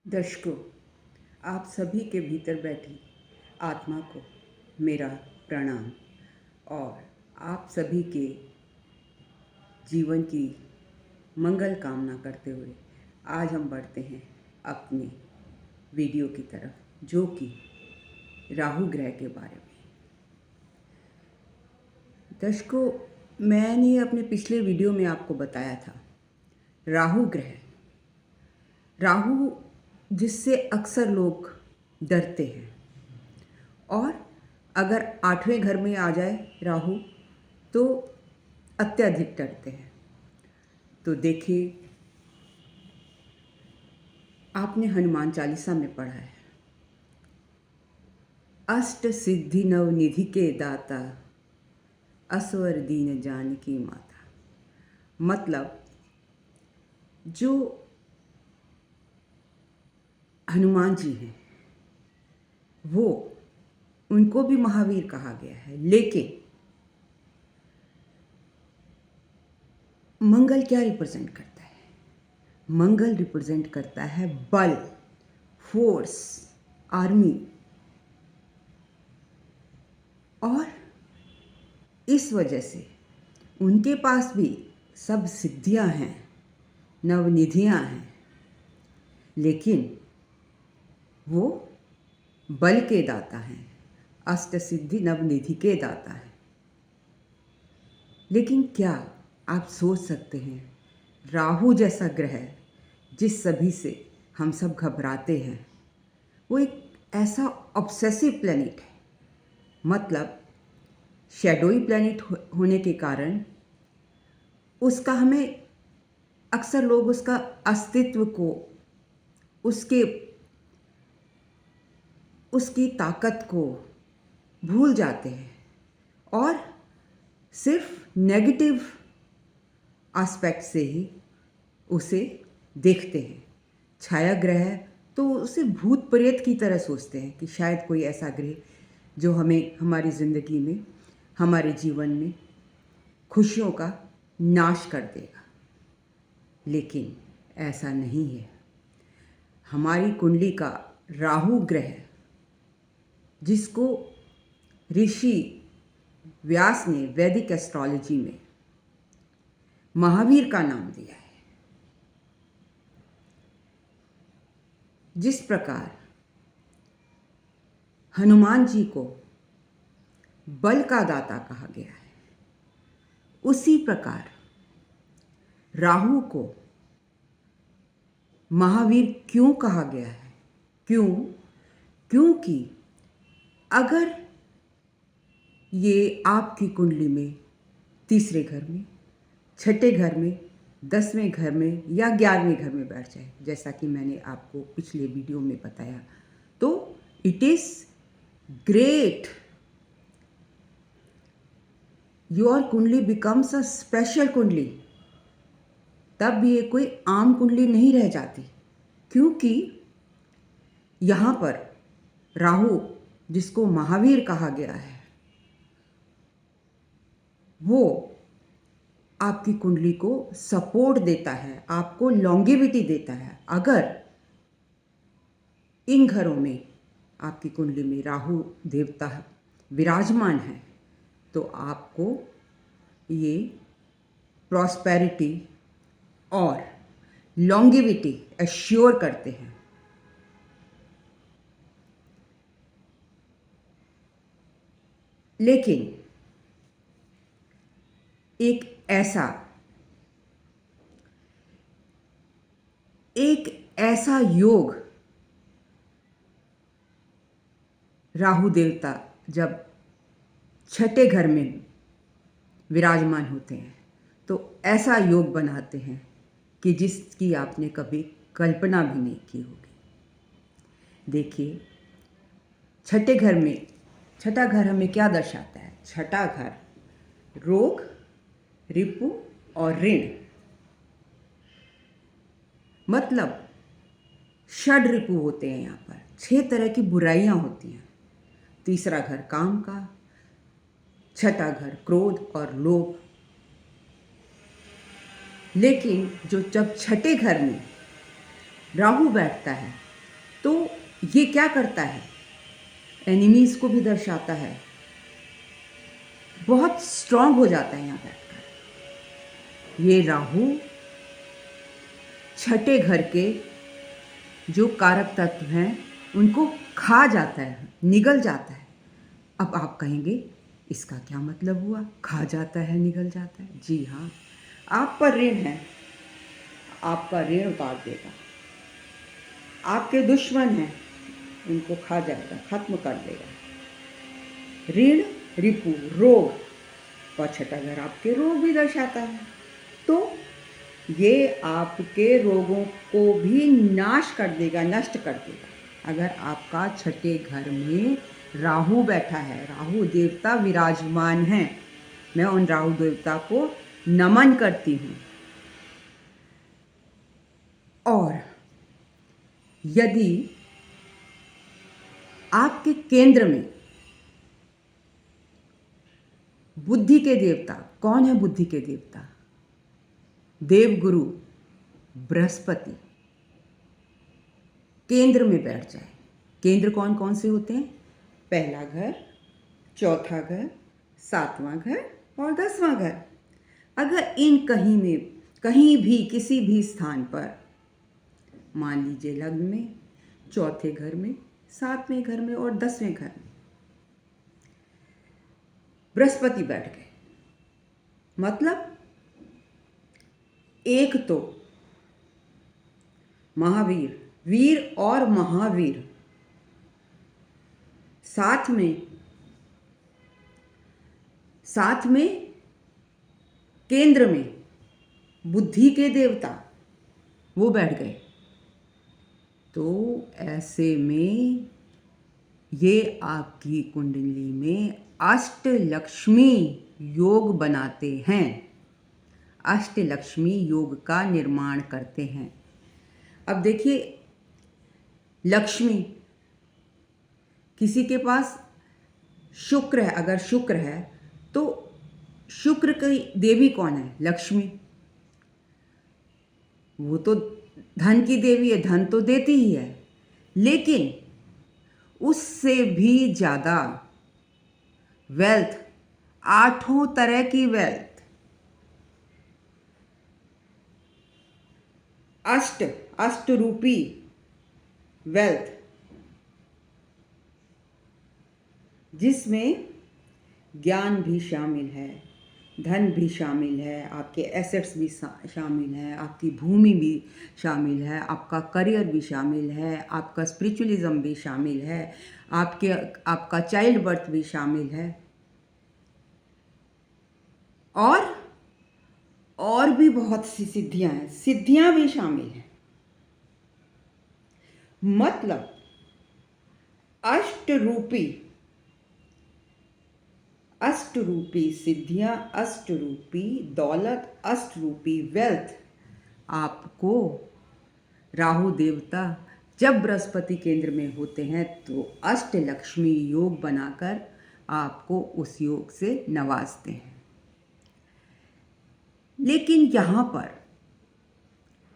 दर्शकों, आप सभी के भीतर बैठी आत्मा को मेरा प्रणाम और आप सभी के जीवन की मंगल कामना करते हुए आज हम बढ़ते हैं अपने वीडियो की तरफ, जो कि राहु ग्रह के बारे में। दर्शकों, मैंने अपने पिछले वीडियो में आपको बताया था राहु ग्रह, राहु जिससे अक्सर लोग डरते हैं, और अगर 8वें घर में आ जाए राहु तो अत्यधिक डरते हैं। तो देखिए, आपने हनुमान चालीसा में पढ़ा है, अष्ट सिद्धि नव निधि के दाता, असवर दीन जानकी माता। मतलब जो हनुमान जी हैं वो, उनको भी महावीर कहा गया है, लेकिन मंगल क्या रिप्रेजेंट करता है? मंगल रिप्रेजेंट करता है बल, फोर्स, आर्मी। और इस वजह से उनके पास भी सब सिद्धियां हैं, नवनिधियां हैं, लेकिन वो बल के दाता हैं, अष्ट सिद्धि नवनिधि के दाता हैं। लेकिन क्या आप सोच सकते हैं, राहु जैसा ग्रह जिस सभी से हम सब घबराते हैं, वो एक ऐसा ऑब्सेसिव प्लैनेट है। मतलब शैडोई प्लैनेट होने के कारण उसका हमें अक्सर लोग उसका अस्तित्व को, उसकी ताकत को भूल जाते हैं और सिर्फ नेगेटिव एस्पेक्ट से ही उसे देखते हैं। छाया ग्रह तो उसे भूत प्रेत की तरह सोचते हैं कि शायद कोई ऐसा ग्रह जो हमें हमारी ज़िंदगी में, हमारे जीवन में खुशियों का नाश कर देगा। लेकिन ऐसा नहीं है। हमारी कुंडली का राहु ग्रह, जिसको ऋषि व्यास ने वैदिक एस्ट्रोलॉजी में महावीर का नाम दिया है। जिस प्रकार हनुमान जी को बल का दाता कहा गया है, उसी प्रकार राहु को महावीर क्यों कहा गया है? क्योंकि अगर ये आपकी कुंडली में तीसरे घर में, छठे घर में, 10वें घर में या 11वें घर में बैठ जाए, जैसा कि मैंने आपको पिछले वीडियो में बताया, तो इट इज़ ग्रेट। योर कुंडली बिकम्स अ स्पेशल कुंडली। तब भी ये कोई आम कुंडली नहीं रह जाती, क्योंकि यहाँ पर राहु, जिसको महावीर कहा गया है, वो आपकी कुंडली को सपोर्ट देता है, आपको लॉन्गेविटी देता है। अगर इन घरों में आपकी कुंडली में राहु देवता विराजमान है तो आपको ये प्रॉस्पेरिटी और लॉन्गेविटी एश्योर करते हैं। लेकिन एक ऐसा योग राहु देवता जब छठे घर में विराजमान होते हैं तो ऐसा योग बनाते हैं कि जिसकी आपने कभी कल्पना भी नहीं की होगी। देखिए, छठा घर हमें क्या दर्शाता है? छठा घर रोग, रिपु और ऋण। मतलब षड रिपु होते हैं। यहाँ पर 6 तरह की बुराइयां होती हैं। तीसरा घर काम का, छठा घर क्रोध और लोभ। लेकिन जब छठे घर में राहु बैठता है तो ये क्या करता है, एनिमीज़ को भी दर्शाता है, बहुत स्ट्रांग हो जाता है यहाँ बैठकर। ये राहु छठे घर के जो कारक तत्व हैं उनको खा जाता है, निगल जाता है। अब आप कहेंगे इसका क्या मतलब हुआ, खा जाता है, निगल जाता है? जी हाँ, आप पर ऋण है, आपका ऋण उतार देगा। आपके दुश्मन हैं, उनको खा जाएगा, खत्म कर देगा। ऋण, रिपु, रोग, और छठा घर आपके रोग भी दर्शाता है। तो ये आपके रोगों को भी नाश कर देगा, नष्ट कर देगा। अगर आपका छठे घर में राहु बैठा है, राहु देवता विराजमान हैं, मैं उन राहु देवता को नमन करती हूँ। और यदि आपके केंद्र में बुद्धि के देवता, कौन है बुद्धि के देवता? देवगुरु बृहस्पति केंद्र में बैठ जाए। केंद्र कौन कौन से होते हैं? पहला घर, चौथा घर, सातवां घर और 10वां घर। अगर इन कहीं भी किसी भी स्थान पर, मान लीजिए लग्न में, चौथे घर में, सातवें घर में और 10वें घर में बृहस्पति बैठ गए, मतलब एक तो महावीर, वीर और महावीर, साथ में केंद्र में बुद्धि के देवता वो बैठ गए। तो ऐसे में ये आपकी कुंडली में अष्टलक्ष्मी योग बनाते हैं, अष्टलक्ष्मी योग का निर्माण करते हैं। अब देखिए, लक्ष्मी, किसी के पास शुक्र है, अगर शुक्र है तो शुक्र की देवी कौन है? लक्ष्मी। वो तो धन की देवी है, धन तो देती ही है, लेकिन उससे भी ज़्यादा वेल्थ, 8 तरह की वेल्थ, अष्ट रूपी वेल्थ, जिसमें ज्ञान भी शामिल है, धन भी शामिल है, आपके एसेट्स भी शामिल है, आपकी भूमि भी शामिल है, आपका करियर भी शामिल है, आपका स्पिरिचुअलिज्म भी शामिल है, आपका चाइल्ड बर्थ भी शामिल है, और भी बहुत सी सिद्धियां हैं, सिद्धियां भी शामिल हैं। मतलब अष्टरूपी सिद्धियां, अष्टरूपी दौलत, अष्टरूपी वेल्थ आपको राहु देवता जब बृहस्पति केंद्र में होते हैं तो अष्टलक्ष्मी योग बनाकर आपको उस योग से नवाजते हैं। लेकिन यहाँ पर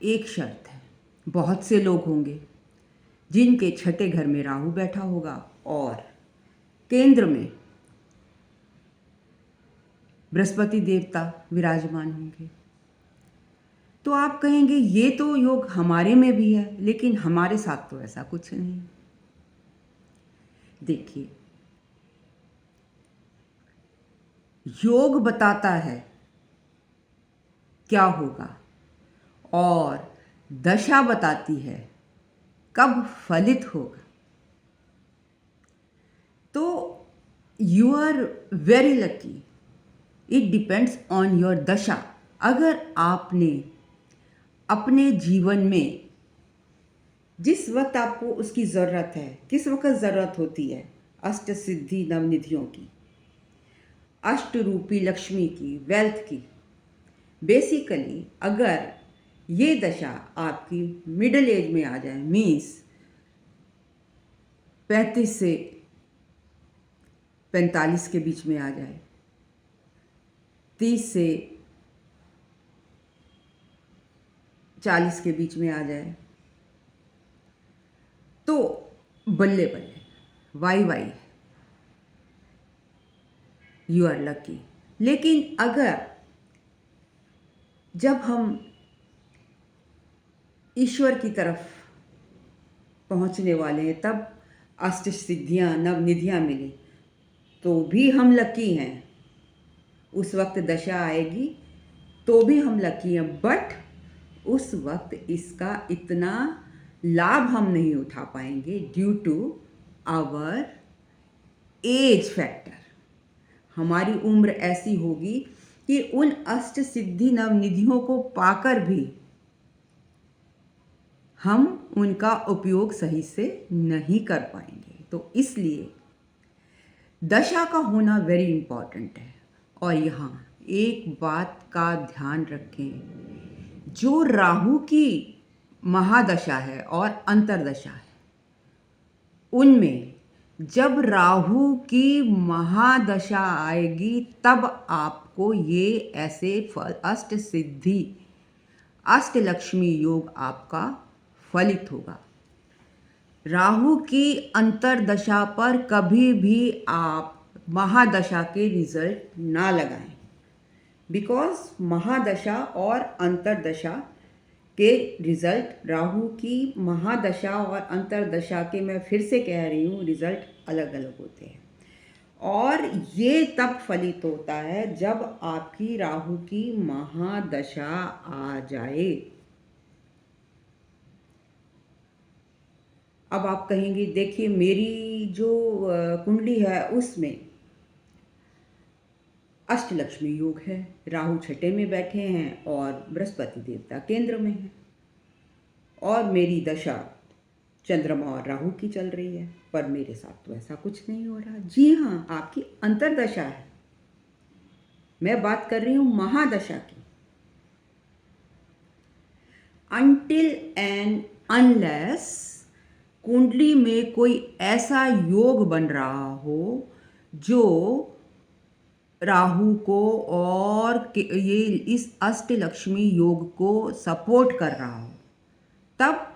एक शर्त है, बहुत से लोग होंगे जिनके छठे घर में राहु बैठा होगा और केंद्र में बृहस्पति देवता विराजमान होंगे। तो आप कहेंगे ये तो योग हमारे में भी है, लेकिन हमारे साथ तो ऐसा कुछ नहीं। देखिए, योग बताता है क्या होगा और दशा बताती है कब फलित होगा। तो you are very lucky, it depends on your दशा। अगर आपने अपने जीवन में जिस वक्त आपको उसकी ज़रूरत है, किस वक्त ज़रूरत होती है अष्ट सिद्धि नवनिधियों की, अष्ट रूपी लक्ष्मी की, वेल्थ की, बेसिकली अगर ये दशा आपकी मिडिल एज में आ जाए, मीन्स 35 से 45 के बीच में आ जाए, 30 से 40 के बीच में आ जाए, तो बल्ले बल्ले, वाई वाई, यू आर लकी। लेकिन अगर जब हम ईश्वर की तरफ पहुंचने वाले हैं, तब अष्ट सिद्धियाँ नवनिधियाँ मिली, तो भी हम लकी हैं। उस वक्त दशा आएगी तो भी हम लकी हैं, बट उस वक्त इसका इतना लाभ हम नहीं उठा पाएंगे due to our age factor. हमारी उम्र ऐसी होगी कि उन अष्ट सिद्धि नवनिधियों को पाकर भी हम उनका उपयोग सही से नहीं कर पाएंगे। तो इसलिए दशा का होना वेरी इम्पॉर्टेंट है। और यहाँ एक बात का ध्यान रखें, जो राहु की महादशा है और अंतरदशा है, उनमें जब राहु की महादशा आएगी तब आपको ये ऐसे फल अष्ट सिद्धि अष्ट लक्ष्मी योग आपका फलित होगा। राहु की अंतरदशा पर कभी भी आप महादशा के रिजल्ट ना लगाएं, बिकॉज महादशा और अंतरदशा के रिजल्ट, राहु की महादशा और अंतरदशा के, मैं फिर से कह रही हूँ, रिजल्ट अलग अलग होते हैं। और ये तब फलित होता है जब आपकी राहु की महादशा आ जाए। अब आप कहेंगे देखिए मेरी जो कुंडली है उसमें अष्टलक्ष्मी योग है, राहु छठे में बैठे हैं और बृहस्पति देवता केंद्र में है, और मेरी दशा चंद्रमा और राहु की चल रही है, पर मेरे साथ तो ऐसा कुछ नहीं हो रहा। जी हाँ, आपकी अंतरदशा है, मैं बात कर रही हूँ महादशा की। अनटिल एंड अनलेस कुंडली में कोई ऐसा योग बन रहा हो जो राहु को और ये इस अष्टलक्ष्मी योग को सपोर्ट कर रहा हो, तब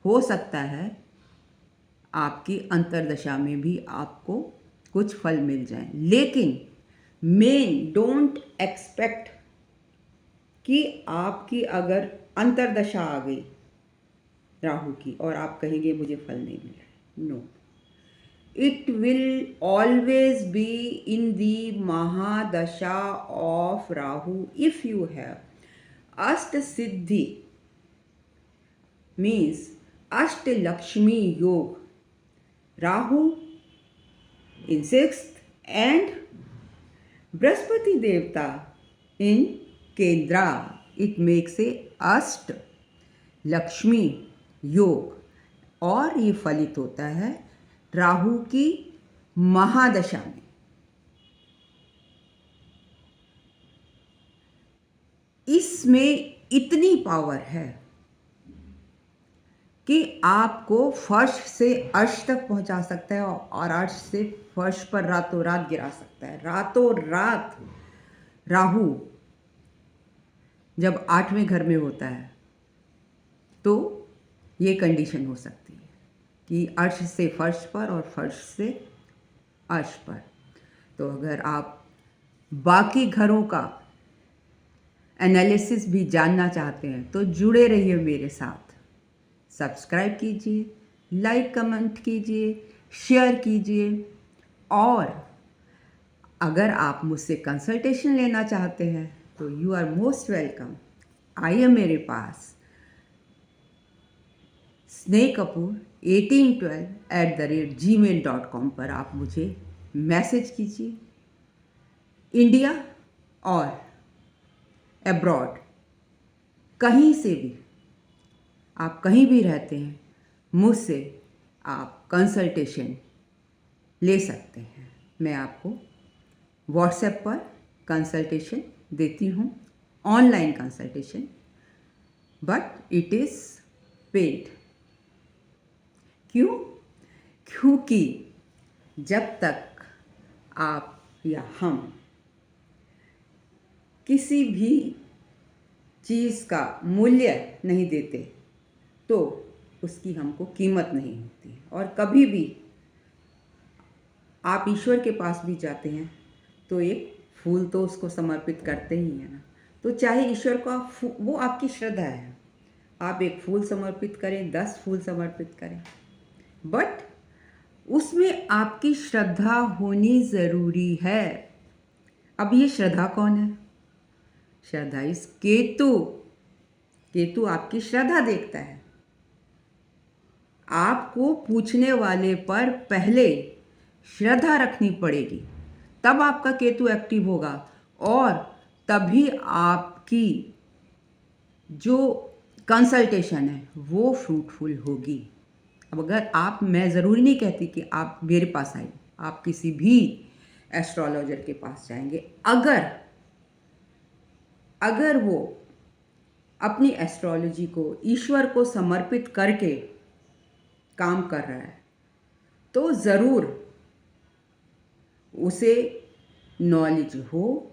हो सकता है आपकी अंतरदशा में भी आपको कुछ फल मिल जाए। लेकिन मेन डोंट एक्सपेक्ट कि आपकी अगर अंतरदशा आ गई राहु की और आप कहेंगे मुझे फल नहीं मिला, no, it will always be in the Mahadasha of Rahu. If you have Ashtasiddhi, means Ashtalakshmi Yog, Rahu in 6th and Brihaspati Devta in Kendra, it makes a Asht Lakshmi Yog, और ये फलित होता है राहु की महादशा में। इसमें इतनी power है कि आपको फर्श से अर्श तक पहुंचा सकता है और अर्श से फर्श पर रातों रात गिरा सकता है। रातों रात राहु जब 8वें घर में होता है तो ये कंडीशन हो सकती है कि अर्श से फर्श पर और फर्श से अर्श पर। तो अगर आप बाकी घरों का एनालिसिस भी जानना चाहते हैं तो जुड़े रहिए मेरे साथ, सब्सक्राइब कीजिए, लाइक कमेंट कीजिए, शेयर कीजिए, और अगर आप मुझसे कंसल्टेशन लेना चाहते हैं तो यू आर मोस्ट वेलकम। आइए मेरे पास snehkapoor1812@gmail.com पर आप मुझे मैसेज कीजिए। इंडिया और अब्रॉड कहीं से भी, आप कहीं भी रहते हैं, मुझसे आप कंसल्टेशन ले सकते हैं। मैं आपको व्हाट्सएप पर कंसल्टेशन देती हूँ, online consultation, but it is paid. क्यों? क्योंकि जब तक आप या हम किसी भी चीज़ का मूल्य नहीं देते तो उसकी हमको कीमत नहीं होती। और कभी भी आप ईश्वर के पास भी जाते हैं तो एक फूल तो उसको समर्पित करते ही हैं ना। तो चाहे ईश्वर का वो आपकी श्रद्धा है, आप एक फूल समर्पित करें, 10 फूल समर्पित करें, बट उसमें आपकी श्रद्धा होनी ज़रूरी है। अब ये श्रद्धा कौन है? श्रद्धा इस केतु। केतु आपकी श्रद्धा देखता है। आपको पूछने वाले पर पहले श्रद्धा रखनी पड़ेगी, तब आपका केतु एक्टिव होगा और तभी आपकी जो कंसल्टेशन है वो फ्रूटफुल होगी। अब अगर आप, मैं ज़रूरी नहीं कहती कि आप मेरे पास आइए, आप किसी भी एस्ट्रोलॉजर के पास जाएंगे, अगर वो अपनी एस्ट्रोलॉजी को ईश्वर को समर्पित करके काम कर रहा है तो ज़रूर उसे नॉलेज हो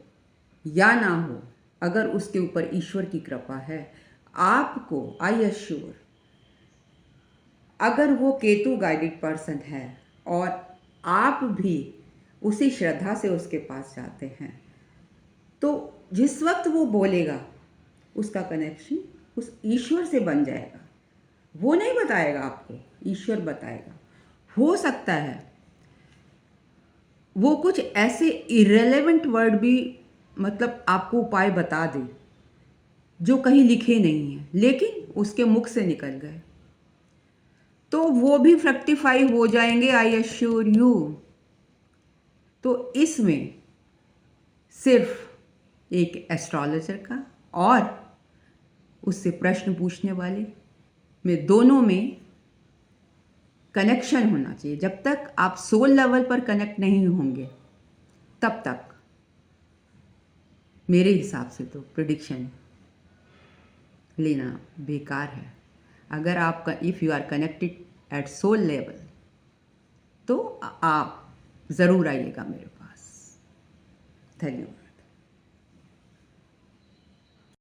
या ना हो, अगर उसके ऊपर ईश्वर की कृपा है, आपको आई एश्योर, अगर वो केतु गाइडेड पर्सन है और आप भी उसी श्रद्धा से उसके पास जाते हैं, तो जिस वक्त वो बोलेगा उसका कनेक्शन उस ईश्वर से बन जाएगा। वो नहीं बताएगा आपको, ईश्वर बताएगा। हो सकता है वो कुछ ऐसे इरेलेवेंट वर्ड भी मतलब आपको उपाय बता दे जो कहीं लिखे नहीं हैं, लेकिन उसके मुख से निकल गए, तो वो भी फ्रक्टिफाई हो जाएंगे, आई एश्योर यू। तो इसमें सिर्फ एक एस्ट्रोलॉजर का और उससे प्रश्न पूछने वाले में, दोनों में कनेक्शन होना चाहिए। जब तक आप सोल लेवल पर कनेक्ट नहीं होंगे तब तक मेरे हिसाब से तो प्रेडिक्शन लेना बेकार है। अगर आप if you are connected at soul level तो आप ज़रूर आइएगा मेरे पास। धन्यवाद।